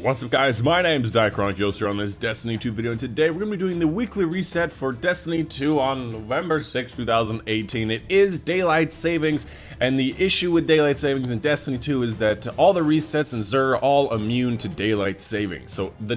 What's up guys, my name is Dychronic here on this Destiny 2 video, and today we're going to be doing the weekly reset for Destiny 2 on November 6, 2018. It is daylight savings, and the issue with daylight savings in Destiny 2 is that all the resets in Xur are all immune to daylight savings. So the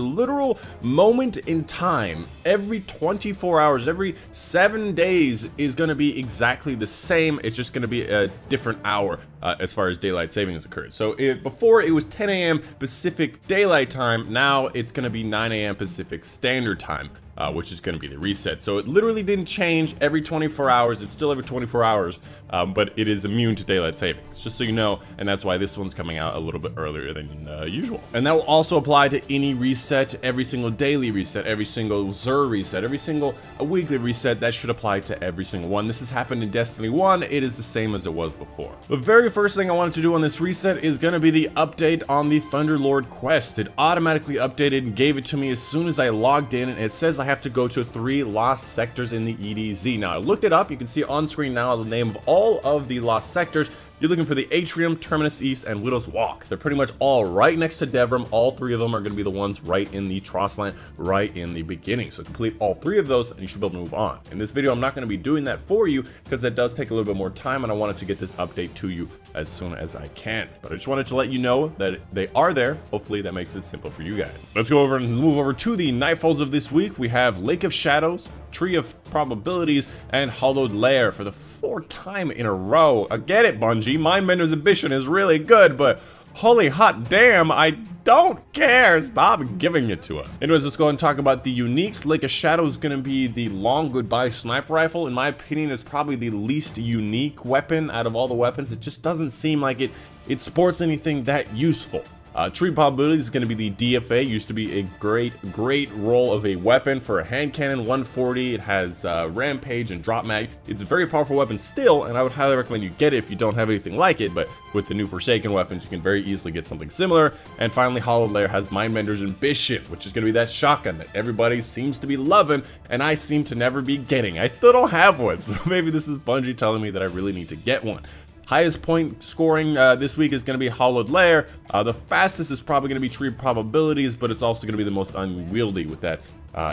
literal moment in time, every 24 hours, every 7 days is going to be exactly the same. It's just going to be a different hour as far as daylight savings occurs. So before it was 10 a.m. Pacific Daylight Time, now it's going to be 9 a.m. Pacific Standard Time, which is going to be the reset. So it literally didn't change every 24 hours. It's still every 24 hours, but it is immune to daylight savings, just so you know, and that's why this one's coming out a little bit earlier than usual. And that will also apply to any reset, every single daily reset, every single Xur reset, every single weekly reset. That should apply to every single one. This has happened in Destiny 1. It is the same as it was before. The very first thing I wanted to do on this reset is going to be the update on the Thunderlord quest. It automatically updated and gave it to me as soon as I logged in, and it says I have to go to 3 lost sectors in the EDZ. Now I looked it up. You can see on screen now the name of all of the lost sectors. You're looking for the Atrium, Terminus East, and Widow's Walk. They're pretty much all right next to Devrim. All 3 of them are going to be the ones right in the Trossland, right in the beginning. So complete all 3 of those and you should be able to move on. In this video, I'm not going to be doing that for you because that does take a little bit more time, and I wanted to get this update to you as soon as I can. But I just wanted to let you know that they are there. Hopefully that makes it simple for you guys. Let's go over and move over to the Nightfalls of this week. We have Lake of Shadows, Tree of Probabilities, and Hollowed Lair for the 4th time in a row. I get it, Bungie. Mindbender's ambition is really good, but holy hot damn, I don't care. Stop giving it to us. Anyways, let's go and talk about the uniques. Lake of Shadows is going to be the Long Goodbye Sniper Rifle. In my opinion, it's probably the least unique weapon out of all the weapons. It just doesn't seem like it sports anything that useful. Tree Probability is going to be the DFA. Used to be a great role of a weapon for a hand cannon. 140. It has Rampage and Drop Mag. It's a very powerful weapon still, and I would highly recommend you get it if you don't have anything like it. But with the new Forsaken weapons, you can very easily get something similar. And finally, Hollowed Lair has Mindbender's Ambition, which is going to be that shotgun that everybody seems to be loving, and I seem to never be getting. I still don't have one, so maybe this is Bungie telling me that I really need to get one. Highest point scoring this week is going to be Hollowed Lair. The fastest is probably going to be Tree Probabilities, but it's also going to be the most unwieldy with that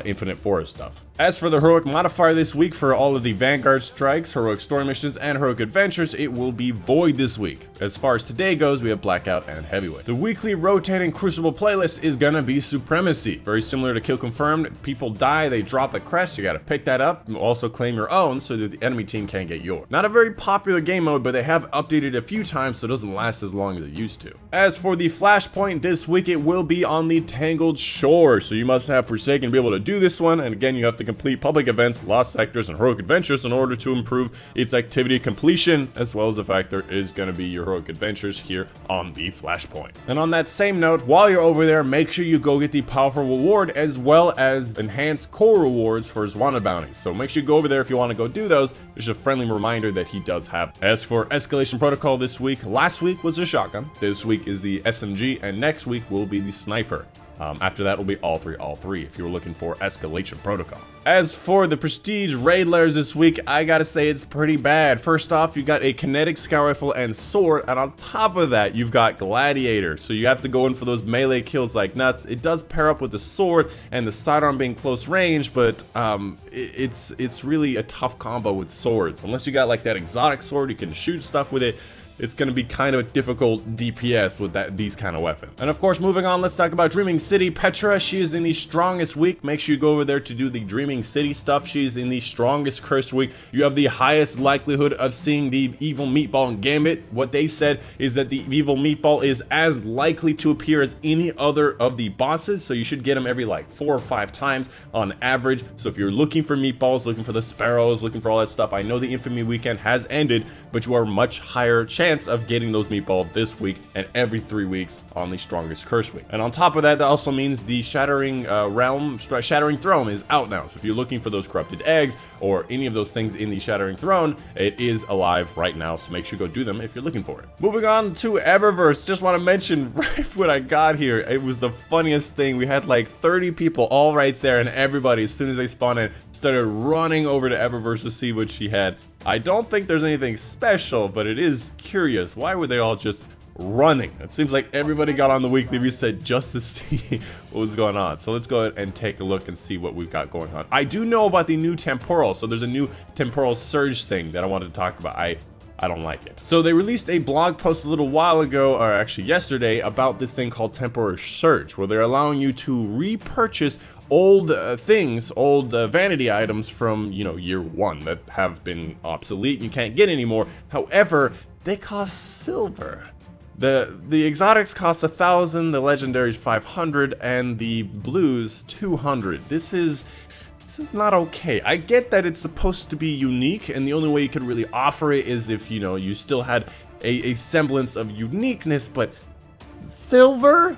Infinite Forest stuff. As for the heroic modifier this week for all of the Vanguard strikes, heroic story missions, and heroic adventures, it will be void this week. As far as today goes, we have Blackout and Heavyweight. The weekly rotating Crucible playlist is gonna be Supremacy. Very similar to Kill Confirmed. People die, they drop a crest, you gotta pick that up, and also claim your own so that the enemy team can't get yours. Not a very popular game mode, but they have updated it a few times so it doesn't last as long as it used to. As for the Flashpoint this week, it will be on the Tangled Shore, so you must have Forsaken to be able to do this one, and again, you have to complete public events, lost sectors, and heroic adventures in order to improve its activity completion, as well as the fact there is going to be your heroic adventures here on the Flashpoint. And on that same note, while you're over there, make sure you go get the powerful reward as well as enhanced core rewards for his wanted bounties. So make sure you go over there if you want to go do those. There's a friendly reminder that he does have. As for Escalation Protocol this week, last week was the shotgun, this week is the SMG, and next week will be the sniper. After that will be all three if you were looking for Escalation Protocol. As for the Prestige Raid Lairs this week, I gotta say it's pretty bad. First off, you got a Kinetic Scout Rifle and Sword, and on top of that, you've got Gladiator. So you have to go in for those melee kills like nuts. It does pair up with the Sword and the sidearm being close range, but it's really a tough combo with swords. Unless you got like that exotic sword, you can shoot stuff with it. It's going to be kind of a difficult DPS with these kind of weapons. And of course, moving on, let's talk about Dreaming City. Petra, she is in the strongest week. Make sure you go over there to do the Dreaming City stuff. She's in the strongest cursed week. You have the highest likelihood of seeing the Evil Meatball and Gambit. What they said is that the Evil Meatball is as likely to appear as any other of the bosses, so you should get them every like 4 or 5 times on average. So if you're looking for meatballs, looking for the sparrows, looking for all that stuff, I know the Infamy weekend has ended, but you are much higher chance of getting those meatballs this week and every 3 weeks on the strongest curse week. And on top of that, that also means the Shattering Shattering Throne is out now. So if you're looking for those corrupted eggs or any of those things in the Shattering Throne, it is alive right now. So make sure you go do them if you're looking for it. Moving on to Eververse, just want to mention right when I got here, it was the funniest thing. We had like 30 people all right there, and everybody, as soon as they spawned in, started running over to Eververse to see what she had. I don't think there's anything special, but it is curious. Why would they all just running. It seems like everybody got on the weekly reset just to see what was going on. So let's go ahead and take a look and see what we've got going on. I do know about the new Temporal. So there's a new Temporal surge thing that I wanted to talk about. I don't like it. So they released a blog post a little while ago, or actually yesterday, about this thing called Temporal Surge, where they're allowing you to repurchase old things, old vanity items from, you know, year one that have been obsolete and you can't get anymore. However, they cost silver. The exotics cost 1,000, the legendaries 500, and the blues 200. This is not okay. I get that it's supposed to be unique, and the only way you could really offer it is if, you know, you still had a semblance of uniqueness, but silver?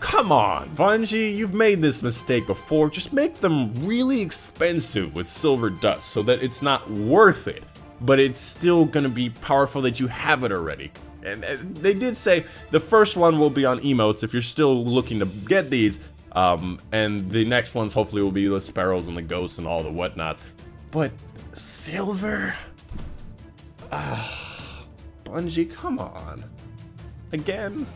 Come on, Bungie, you've made this mistake before. Just make them really expensive with silver dust so that it's not worth it, but it's still gonna be powerful that you have it already. And they did say the first one will be on emotes if you're still looking to get these, and the next ones hopefully will be the sparrows and the ghosts and all the whatnot. But silver? Bungie, come on. Again?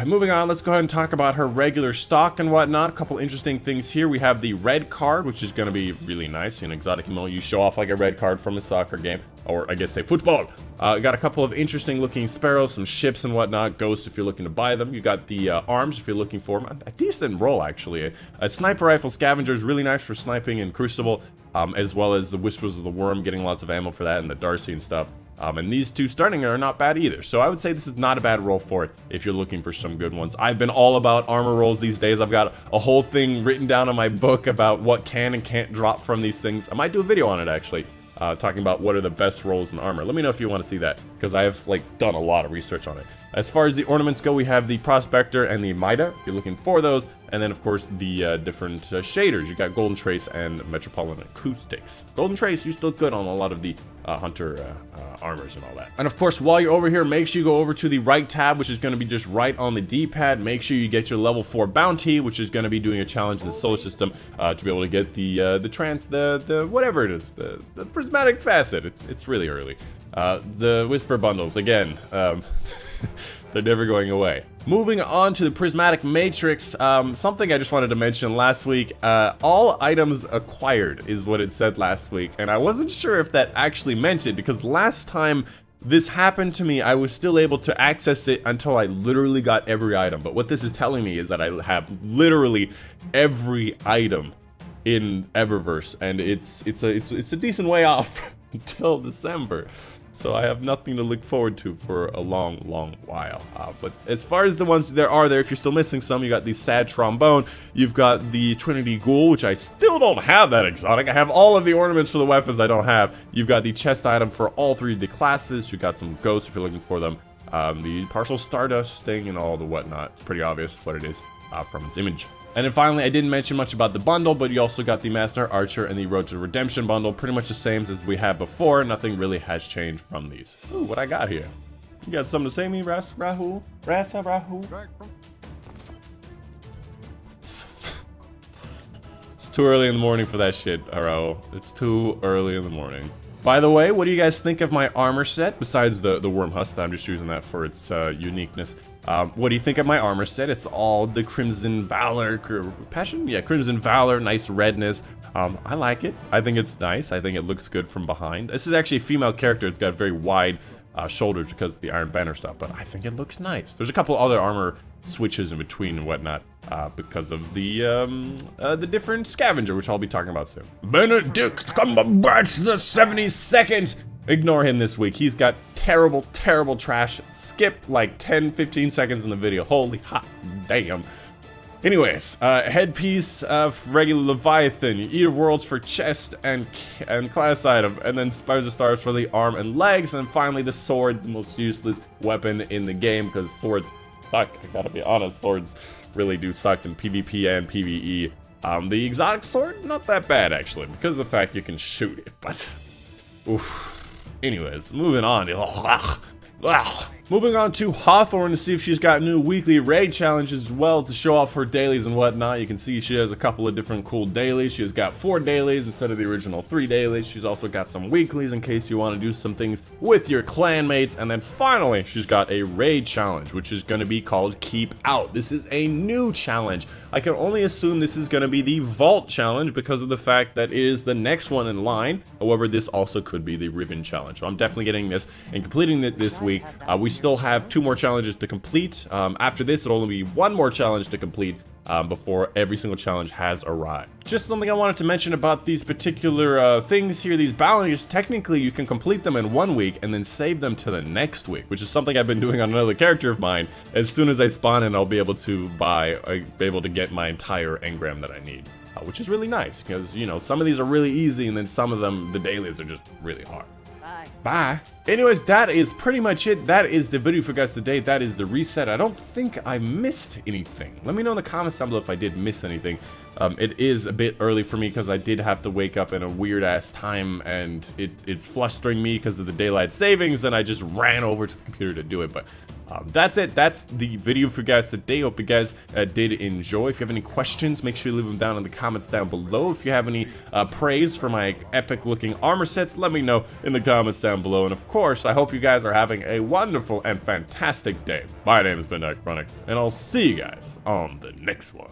Moving on, let's go ahead and talk about her regular stock and whatnot. A couple interesting things here. We have the red card, which is going to be really nice. In exotic emo, you show off like a red card from a soccer game, or I guess say football. Got a couple of interesting looking sparrows, some ships and whatnot, ghosts if you're looking to buy them. You got the arms if you're looking for them. A decent roll actually. A sniper rifle scavenger is really nice for sniping in Crucible, as well as the Whispers of the Worm, getting lots of ammo for that, and the Darcy and stuff. And these two starting are not bad either. So I would say this is not a bad roll for it if you're looking for some good ones. I've been all about armor rolls these days. I've got a whole thing written down in my book about what can and can't drop from these things. I might do a video on it actually, talking about what are the best rolls in armor. Let me know if you want to see that, because I have like done a lot of research on it. As far as the ornaments go, we have the Prospector and the Mida, if you're looking for those. And then, of course, the different shaders. You got Golden Trace and Metropolitan Acoustics. Golden Trace used to look good on a lot of the Hunter armors and all that. And, of course, while you're over here, make sure you go over to the right tab, which is going to be just right on the D-pad. Make sure you get your level 4 bounty, which is going to be doing a challenge in the solar system to be able to get the whatever it is, the prismatic facet. It's really early. The Whisper bundles, again, they're never going away. Moving on to the Prismatic Matrix, something I just wanted to mention last week, all items acquired is what it said last week, and I wasn't sure if that actually meant it, because last time this happened to me, I was still able to access it until I literally got every item. But what this is telling me is that I have literally every item in Eververse, and it's a decent way off until December. So I have nothing to look forward to for a long while. But as far as the ones there are there, if you're still missing some, you got the Sad Trombone, you've got the Trinity Ghoul, which I still don't have that exotic. I have all of the ornaments for the weapons I don't have. You've got the chest item for all 3 of the classes. You've got some ghosts if you're looking for them. The partial Stardust thing and all the whatnot. It's pretty obvious what it is from its image. And then finally, I didn't mention much about the bundle, but you also got the Master Archer and the Road to Redemption bundle, pretty much the same as we had before. Nothing really has changed from these. Ooh, what I got here? You got something to say to me, Rahul? It's too early in the morning for that shit, Rahul. It's too early in the morning. By the way, what do you guys think of my armor set? Besides the Worm Husk, I'm just using that for its uniqueness. What do you think of my armor set? It's all the Crimson Valor Passion? Yeah, Crimson Valor, nice redness. I like it. I think it's nice. I think it looks good from behind. This is actually a female character. It's got very wide shoulders because of the Iron Banner stuff, but I think it looks nice. There's a couple other armor switches in between and whatnot because of the different scavenger, which I'll be talking about soon. Benedict Cumberbatch the 72nd! Ignore him this week. He's got terrible trash. Skip like 10-15 seconds in the video. Holy hot damn. Anyways, headpiece of regular Leviathan, Eater of Worlds for chest and class item, and then Spires of Stars for the arm and legs, and finally the sword, the most useless weapon in the game, because swords suck. I gotta be honest, swords really do suck in PvP and PvE. The exotic sword, not that bad actually, because of the fact you can shoot it, but oof. Anyways, moving on. Moving on to Hawthorne to see if she's got new weekly raid challenges as well to show off her dailies and whatnot. You can see she has a couple of different cool dailies. She has got 4 dailies instead of the original 3 dailies. She's also got some weeklies in case you want to do some things with your clanmates. And then finally, she's got a raid challenge, which is going to be called Keep Out. This is a new challenge. I can only assume this is going to be the Vault challenge because of the fact that it is the next one in line. However, this also could be the Riven challenge. So I'm definitely getting this and completing it this week. We still have 2 more challenges to complete. After this, it'll only be 1 more challenge to complete before every single challenge has arrived. Just something I wanted to mention about these particular things here, these bounties. Technically, you can complete them in 1 week and then save them to the next week, which is something I've been doing on another character of mine. As soon as I spawn in, I'll be able to get my entire engram that I need. Which is really nice, because, you know, some of these are really easy, and then some of them, the dailies, are just really hard. Bye. Anyways, that is pretty much it. That is the video for guys today. That is the reset. I don't think I missed anything. Let me know in the comments down below if I did miss anything. It is a bit early for me because I did have to wake up in a weird ass time, and it's flustering me because of the daylight savings, and I just ran over to the computer to do it. But that's it. That's the video for you guys today. Hope you guys did enjoy. If you have any questions, make sure you leave them down in the comments down below. If you have any praise for my epic looking armor sets, let me know in the comments down below. And of course, I hope you guys are having a wonderful and fantastic day. My name has been Dychronic, and I'll see you guys on the next one.